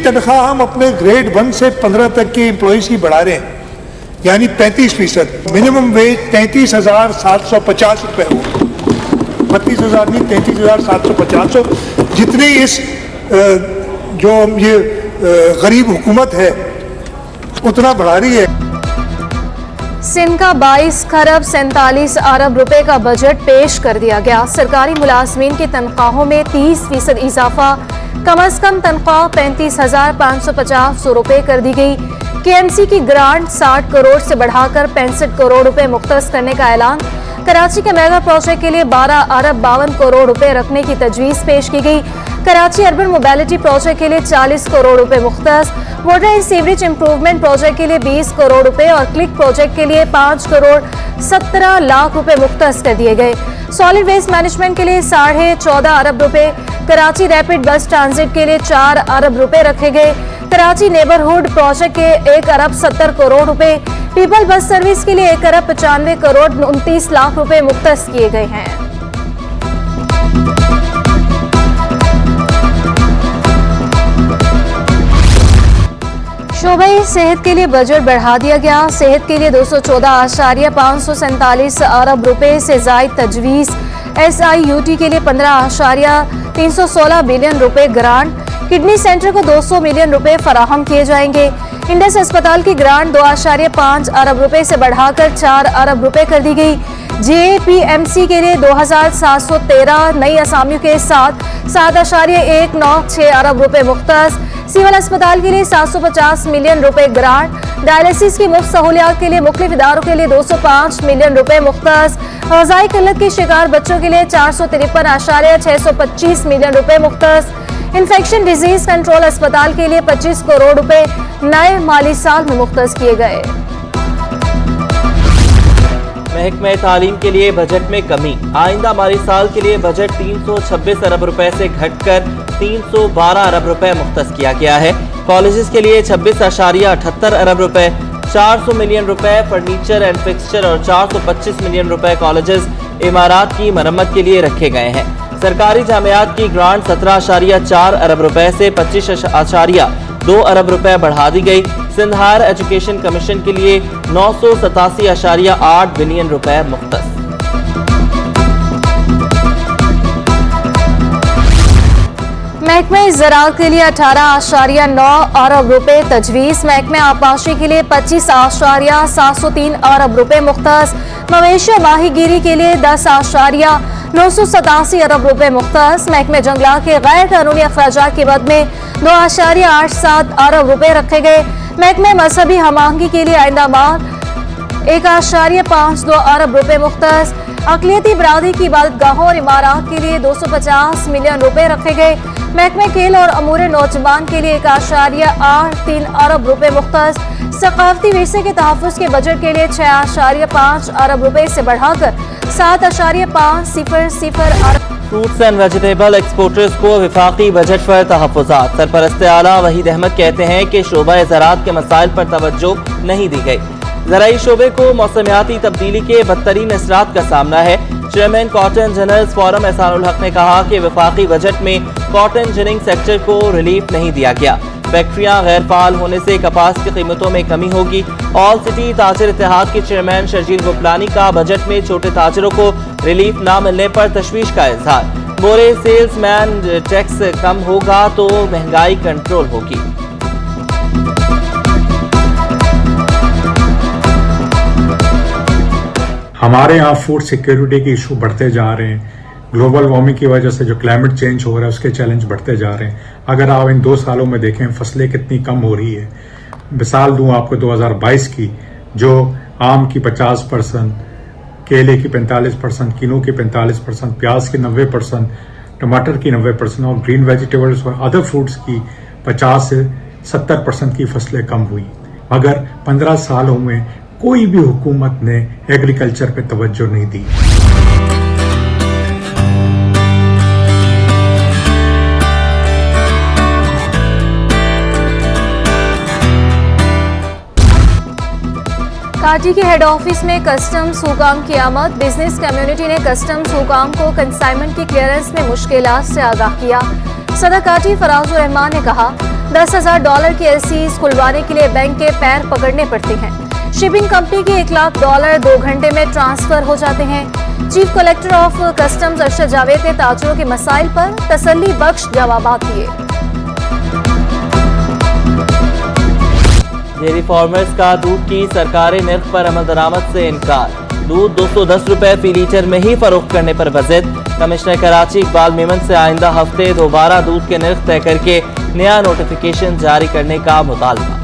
तनख्वाह हम अपने ग्रेड 1 से 15 तक के एम्प्लॉयज़ की बढ़ा रहे हैं, यानी 35%। मिनिमम वेज 33,750 रुपये हो, 32,000 नहीं, 33,750 हो। जितनी इस जो ये गरीब हुकूमत है उतना बढ़ा रही है। सिंध का 22 खरब 47 अरब रुपए का बजट पेश कर दिया गया। सरकारी मुलाजमीन की तनख्वाहों में 30% इजाफा, कम अज कम तनख्वाह 35,550 रुपए कर दी गई। केएमसी की ग्रांट 60 करोड़ से बढ़ाकर 65 करोड़ रुपए मुख्तस करने का ऐलान। कराची के मेगा प्रोजेक्ट के लिए 12 अरब 52 करोड़ रुपए रखने की तजवीज़ पेश की गई। कराची अर्बन मोबिलिटी प्रोजेक्ट के लिए 40 करोड़ रुपए मुख्तस, water and sewerage improvement project के लिए 20 करोड़ रुपए और क्लिक प्रोजेक्ट के लिए 5 करोड़ 17 लाख रुपए मुख्तस कर दिए गए। सॉलिड वेस्ट मैनेजमेंट के लिए 14.5 अरब रुपए, कराची रैपिड बस ट्रांजिट के लिए 4 अरब रुपए रखे गए। कराची नेबरहुड प्रोजेक्ट के 1 अरब 70 करोड़ रुपए, पीपल बस सर्विस के लिए 1 अरब 95 करोड़ 29 लाख रुपए मुख्तस किए गए हैं। शोबे सेहत के लिए बजट बढ़ा दिया गया। सेहत के लिए 214.547 अरब रुपए से जायद तजवीज़। SIUT के लिए 15.316 बिलियन रुपए ग्रांट। किडनी सेंटर को 200 मिलियन रुपए फराहम किए जाएंगे। इंडस अस्पताल की ग्रांट 2.5 अरब रुपए से बढ़ाकर 4 अरब रुपए कर दी गई। JPMC के लिए 2,713 नई असामियों के साथ 7.196 अरब रुपए मुख्तस। सिविल अस्पताल के लिए 750 मिलियन रुपए ग्रांट। डायलिसिस की मुफ्त सहूलियात के लिए मुख्तलिफ इदारों के लिए 205 मिलियन रुपए मुख्तस। ग़िज़ाई किल्लत के शिकार बच्चों के लिए 453.625 मिलियन रुपए मुख्तस। इन्फेक्शन डिजीज कंट्रोल अस्पताल के लिए 25 करोड़ रुपए नए माली साल में मुख्तस किए गए। महकमे तालीम के लिए बजट में कमी। आइंदा माली साल के लिए बजट 326 अरब रुपए से घटकर 312 अरब रुपए मुख्तस किया गया है। कॉलेजेस के लिए 26.78 अरब रुपए, 400 मिलियन रुपए फर्नीचर एंड फिक्सचर और 425 मिलियन रुपए कॉलेजेस इमारत की मरम्मत के लिए रखे गए हैं। सरकारी जामियात की ग्रांट 17.4 अरब रुपए से 25.2 अरब रुपए बढ़ा दी गई। सिंध हायर एजुकेशन कमीशन के लिए 987.8 बिलियन रुपए मुख्तस। महकमे ज़राअत के लिए 18.9 अरब रुपए तजवीज़। महकमे आबपाशी के लिए 25.703 अरब रुपए मुख्तस। मवेशी और माहीगीरी के लिए 10.987 अरब रुपए मुख्तस। महकमे जंगलात के गैर कानूनी अखराजात के बद में 2.87 अरब रुपए रखे गए। महकमे मजहबी हमाहंगी के लिए आइंदा माह 1.52 अरब रुपए मुख्तस। अक़लियती बरादरी की इबादतगाहों और इमारत के लिए 250 मिलियन रुपए रखे गए। महकमे खेल और अमूर नौजवान के लिए 1.83 अरब रुपए मुख्तस। सकाफती विरसे के तहफ़्फ़ुज़ के बजट के लिए 6.5 अरब रुपए से बढ़ाकर 7.500 अरब। फ्रूट्स एंड वेजिटेबल एक्सपोर्टर्स को वफाकी बजट पर तहफ़्फ़ुज़ात। सरपरस्त आला वहीद अहमद कहते हैं कि शोबा ज़राअत के मसाइल पर तवज्जो नहीं दी गई। ज़राई शोबे को मौसमियाती तब्दीली के बदतरीन असरात का सामना है। Chairman cotton generals forum Ehsanul हक ने कहा कि वफाकी बजट में कॉटन जिनिंग सेक्टर को रिलीफ नहीं दिया गया। फैक्ट्रियां गैर फाल होने से कपास की कीमतों में कमी होगी। ऑल सिटी ताजिर इत्तेहाद के चेयरमैन शर्जील गोपलानी का बजट में छोटे ताजिरों को रिलीफ न मिलने पर तशवीश का इजहार। बोरे सेल्समैन टैक्स कम होगा तो महंगाई कंट्रोल होगी। हमारे यहाँ फूड सिक्योरिटी के इशू बढ़ते जा रहे हैं। ग्लोबल वार्मिंग की वजह से जो क्लाइमेट चेंज हो रहा है उसके चैलेंज बढ़ते जा रहे हैं। अगर आप इन 2 सालों में देखें फसलें कितनी कम हो रही है। मिसाल दूं आपको 2022 की, जो आम की 50%, केले की 45%, किनू की 45%, प्याज की 90%, टमाटर की 90% और ग्रीन वेजिटेबल्स और अदर फ्रूट्स की 50 से 70% की फसलें कम हुई। मगर 15 सालों में कोई भी हुकूमत ने एग्रीकल्चर पे तवज्जो नहीं दी। काटी के हेड ऑफिस में कस्टम्स हुकाम की आमद। बिजनेस कम्युनिटी ने कस्टम्स हुकाम को कंसाइनमेंट की क्लियरेंस में मुश्किलात से आगाह किया। सदर काटी फराजुर रहमान ने कहा, $10,000 की एलसीज खुलवाने के लिए बैंक के पैर पकड़ने पड़ते हैं। शिपिंग कंपनी के $1 लाख 2 घंटे में ट्रांसफर हो जाते हैं। Chief collector of customs Arshad Javed ने ताजरों के मसाइल पर तसल्ली बख्श जवाबात दिए। डेयरी फार्मर्स का दूध की सरकारी निर्ख पर अमल दरामद से इनकार। दूध 210 रुपए फी लीटर में ही फरोख्त करने पर वज़ीद। कमिश्नर कराची इकबाल मेमन से आइंदा हफ्ते दोबारा दूध के निर्ख तय करके नया नोटिफिकेशन जारी करने का मुतालबा।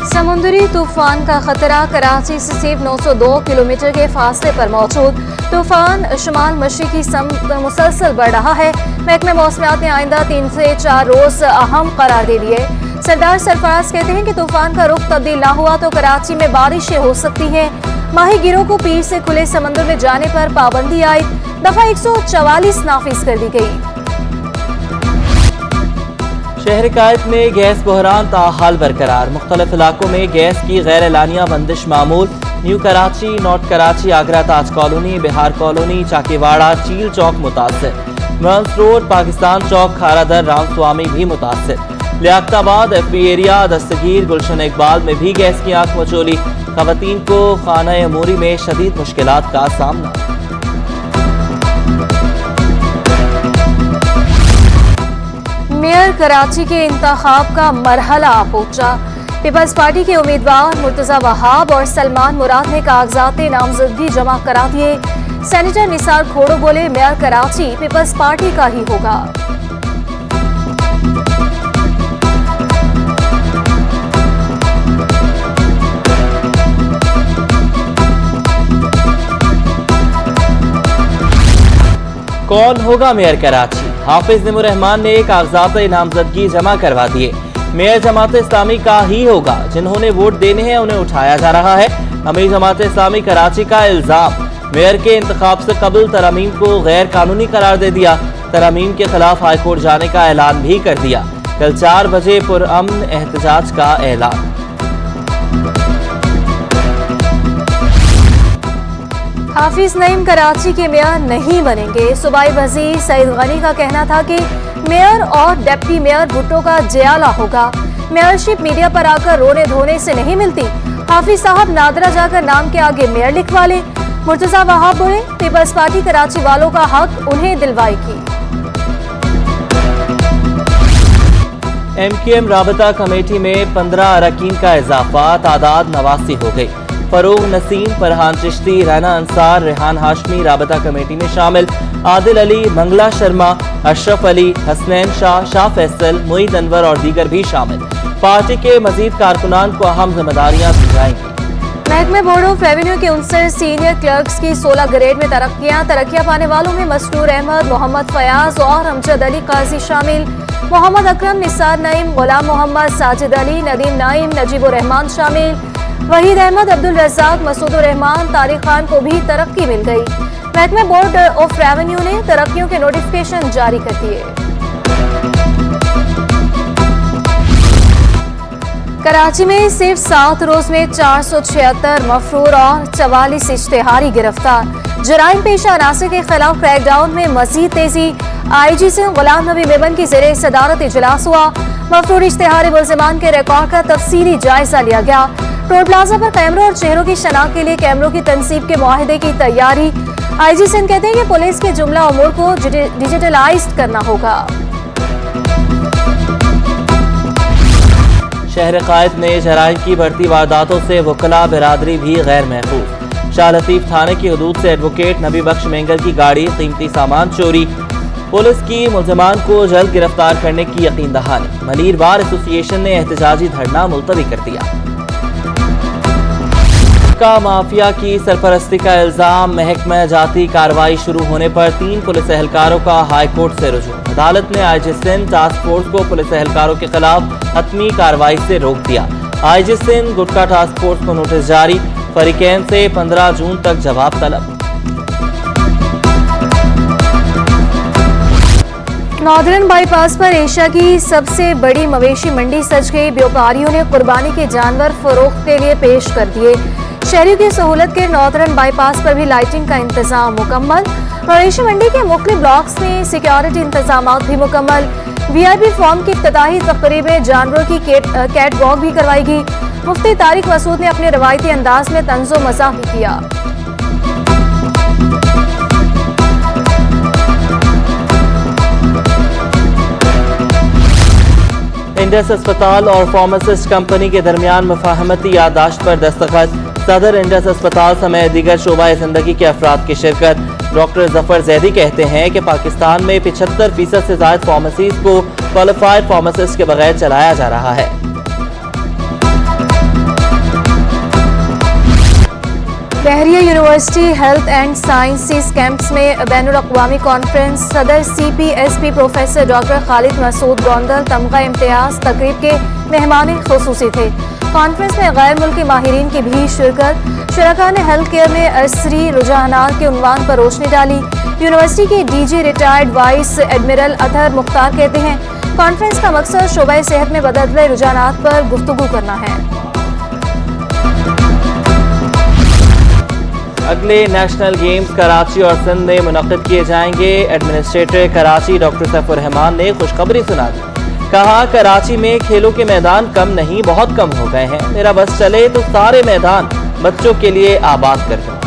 समुद्री तूफान का खतरा कराची से सिर्फ 902 किलोमीटर के फासले पर मौजूद। तूफान शुमाल मशरिकी समत मुसलसल बढ़ रहा है। महकमे मौसमियात ने आइंदा 3 से 4 रोज अहम करार दे दिए। सरदार सरफराज कहते हैं कि तूफान का रुख तब्दील ना हुआ तो कराची में बारिशें हो सकती हैं। माहीगीरों को पीर से खुले समंदर में जाने पर पाबंदी आई। दफा 144 नाफिज कर दी गई। शहर कायद में गैस बहरान ताहाल बरकरार। मुख्तलिफ इलाकों में गैस की गैर एलानिया बंदिश मामूल। न्यू कराची, नॉर्थ कराची, आगरा ताज कॉलोनी, बिहार कॉलोनी, चाकीवाड़ा, चील चौक मुतासर। मर्न्स रोड, पाकिस्तान चौक, खारादर, रामस्वामी भी मुतासर। लियाकताबाद, एफपी एरिया, दस्तगीर, गुलशन इकबाल में भी गैस की आंख मचोली। खवातीन को खाना अमूरी में शदीद मुश्किलात का सामना। मेयर कराची के इंतखाब का मरहला आ पहुंचा। पीपल्स पार्टी के उम्मीदवार मुर्तजा वहाब और सलमान मुराद ने कागजात नामजदगी जमा करा दिए। सेनेटर निसार खोड़ो बोले मेयर कराची पीपल्स पार्टी का ही होगा। कौन होगा मेयर कराची? हाफिज निमुर रहमान ने कागजात नामजदगी जमा करवा दिए। मेयर जमात इस्लामी का ही होगा। जिन्होंने वोट देने हैं उन्हें उठाया जा रहा है। अमीर जमात इस्लामी कराची का इल्जाम, मेयर के इंतखाब से कबल तरमीम को गैर कानूनी करार दे दिया। तरमीम के खिलाफ हाईकोर्ट जाने का ऐलान भी कर दिया। कल 4 बजे पुरअमन एहतजाज का ऐलान। हाफिज नईम कराची के मेयर नहीं बनेंगे। सूबाई वजीर सईद गनी का कहना था कि मेयर और डिप्टी मेयर भुट्टो का जयाला होगा। मेयरशिप मीडिया पर आकर रोने धोने से नहीं मिलती। हाफिज साहब नादरा जाकर नाम के आगे मेयर लिखवा ले। मुर्तजा वहाब बोले पीपल्स पार्टी कराची वालों का हक उन्हें दिलवाएगी। MQM राबता कमेटी में 15 अरकान का इजाफा, तादाद 89 हो गई। फरोग नसीम, फरहान चिश्ती, रैना अंसार, रेहान हाशमी राबता कमेटी में शामिल। आदिल अली, मंगला शर्मा, अशरफ अली, हसनैन शाह, शाह फैसल, मुईद अनवर और दीगर भी शामिल। पार्टी के मजीद कारकुनान को अहम जिम्मेदारियां दी जाएंगी। महकमे बोर्ड ऑफ रेवेन्यू के 59 सीनियर क्लर्क्स की 16 ग्रेड में तरक्कियां पाने वालों में मस्तूर अहमद, मोहम्मद फयाज और अमजद अली काजी शामिल। मोहम्मद अकरम, निसार नईम, गुलाम मोहम्मद, साजिद अली, नदीम नाइम, नजीबुर रहमान शामिल। वहीद अहमद, अब्दुल रज़ाक, मसूदुर रहमान, तारिक खान को भी तरक्की मिल गई। महकमे बोर्ड ऑफ रेवेन्यू ने तरक्कियों के नोटिफिकेशन जारी कर दिए। कराची में सिर्फ 7 रोज में 476 मफरूर और 44 इश्तेहारी गिरफ्तार। जराइम पेशा अनासर के खिलाफ क्रैकडाउन में मजीद तेजी। IG से गुलाम नबी मेमन की ज़ेरे सदारत इजलास हुआ। मफरूर इश्तेहारी मुल्ज़िमान के रिकॉर्ड का तफसीली जायजा लिया गया। टोल प्लाजा पर कैमरों और चेहरों की शनाख्त के लिए कैमरों की तनसीब के मुआहदे की तैयारी। IG सिंध कहते हैं कि पुलिस के जुमला उमूर को डिजिटलाइज्ड करना होगा। शहर कायद में जराइम की बढ़ती वारदातों से वकला बिरादरी भी गैर महफूज। शाह लतीफ थाने की हदूद से एडवोकेट नबी बख्श मेंगल की गाड़ी, कीमती सामान चोरी। पुलिस की मुल्ज़िमान को जल्द गिरफ्तार करने की यकीन दहानी। मलीर बार एसोसिएशन ने एहतजाजी धरना मुलतवी कर दिया। का माफिया की सरपरस्ती का इल्जाम, महकमा जाती कार्रवाई शुरू होने पर 3 पुलिस एहलकारों का हाईकोर्ट से रुजू। अदालत ने IG सिंध टास्क फोर्स को पुलिस एहलकारों के खिलाफ हतमी कार्रवाई से रोक दिया। IG सिंध गुटका टास्क फोर्स को नोटिस जारी। फरीकैन से 15 जून तक जवाब तलब। नॉर्दर्न बाईपास पर एशिया की सबसे बड़ी मवेशी मंडी सज गई। व्यापारियों ने कुर्बानी के जानवर फरोख्त के लिए पेश कर दिए। शहरियों की सहूलत के नॉर्दर्न बाईपास पर भी लाइटिंग का इंतजाम मुकम्मल। मवेशी मंडी के मुख्तलिफ ब्लॉक्स में सिक्योरिटी इंतजाम भी मुकम्मल। VIP फॉर्म की इफ्तिताही तकरीब में जानवरों की कैट वॉक भी करवाई गई। मुफ्ती तारिक मसूद ने अपने रवायती अंदाज में तंज़ो मज़ाह भी किया। इंडस अस्पताल और फार्मासिस्ट कंपनी के दरमियान मुफाहमती याददाश्त पर दस्तखत। सदर इंडस अस्पताल समेत दीगर शोबा जिंदगी के अफराद की शिरकत। डॉक्टर जफर जैदी कहते हैं कि पाकिस्तान में 75% से ज्यादा फार्मेसीज को क्वालिफाइड फार्मासिस्ट के बगैर चलाया जा रहा है। Bahria university health and sciences campus में बैनुल अक़वामी कॉन्फ्रेंस। सदर CPSP professor doctor Khalid Masood Gondal तमगा इम्तियाज तकरीब के मेहमान खुसूसी थे। कॉन्फ्रेंस में गैर मुल्की माहिरीन की भी शिरकत। शरका ने हेल्थ केयर में असरी रुझानात के उन्वान पर रोशनी डाली। यूनिवर्सिटी के DG retired vice admiral Athar Mukhtar कहते हैं कॉन्फ्रेंस का मकसद शोबा सेहत में बदलते रुझानात पर गुफ्तगू करना है। अगले नेशनल गेम्स कराची और सिंध में मुनक़्क़िद किए जाएंगे। एडमिनिस्ट्रेटर कराची डॉक्टर सैफुर रहमान ने खुशखबरी सुना दी। कहा कराची में खेलों के मैदान कम नहीं बहुत कम हो गए हैं। मेरा बस चले तो सारे मैदान बच्चों के लिए आबाद कर दूं।